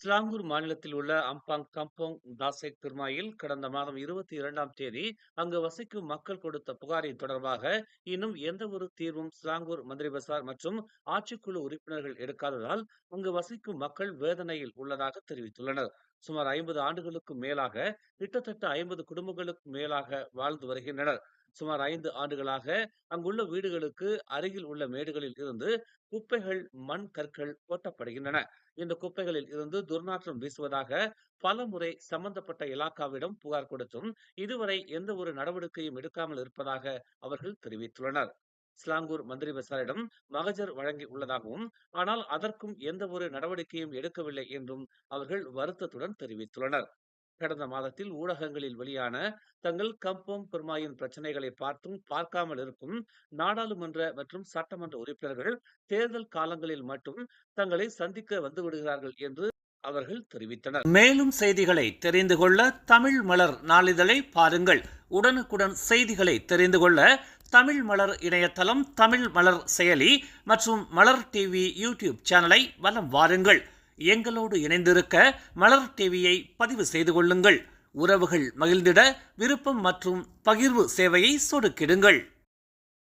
ஸ்லாங்கூர் மாநிலத்தில் உள்ள அம்பாங் கம்போங் தாசெக் திருமாயில் கடந்த மாதம் 22ஆம் தேதி அங்கு வசிக்கும் மக்கள் கொடுத்த புகாரின் தொடர்பாக இன்னும் எந்த ஒரு தீர்வும் ஸ்லாங்கூர் மந்திரி பசார் மற்றும் ஆட்சிக்குழு உறுப்பினர்கள் எடுக்காததால் அங்கு வசிக்கும் மக்கள் வேதனையில் உள்ளதாக தெரிவித்துள்ளனர். சுமார் 50 ஆண்டுகளுக்கு மேலாக கிட்டத்தட்ட 50 குடும்பங்களுக்கு மேலாக வாழ்ந்து வருகின்றனர். சுமார் 5 ஆண்டுகளாக அங்குள்ள வீடுகளுக்கு அருகில் உள்ள மேடுகளில் இருந்து குப்பைகள், மண் கற்கள் கொட்டப்படுகின்றன. இந்த குப்பைகளில் இருந்து துர்நாற்றம் வீசுவதாக பல முறை சம்பந்தப்பட்ட இலாக்காவிடம் புகார் கொடுத்தும் இதுவரை எந்த ஒரு நடவடிக்கையும் எடுக்காமல் இருப்பதாக அவர்கள் தெரிவித்துள்ளனர். ஸ்லாங்கூர் மந்திரி பசாரிடம் மகஜர் வழங்கி உள்ளதாகவும், ஆனால் அதற்கும் எந்த ஒரு நடவடிக்கையும் எடுக்கவில்லை என்றும் அவர்கள் வருத்தத்துடன் தெரிவித்துள்ளனர். கடந்த மாதத்தில் ஊடகங்களில் வெளியான தங்கள் கம்போங் பெருமாயின் பிரச்சனைகளை பார்த்தும் பார்க்காமல் இருக்கும் நாடாளுமன்ற மற்றும் சட்டமன்ற உறுப்பினர்கள் தேர்தல் காலங்களில் மட்டும் தங்களை சந்திக்க வந்து விடுகிறார்கள் என்று அவர்கள் தெரிவித்தனர். மேலும் செய்திகளை தெரிந்து கொள்ள தமிழ் மலர் நாளிதழை பாருங்கள். உடனுக்குடன் செய்திகளை தெரிந்து கொள்ள தமிழ் மலர் இணையதளம், தமிழ் மலர் செயலி மற்றும் மலர் டிவி யூடியூப் சேனலை வலம் வாருங்கள். எங்களோடு இணைந்திருக்க மலர் டிவியை பதிவு செய்து கொள்ளுங்கள். உறவுகள் மகிழ்ந்திட விருப்பம் மற்றும் பகிர்வு சேவையை சொடுக்கிடுங்கள்.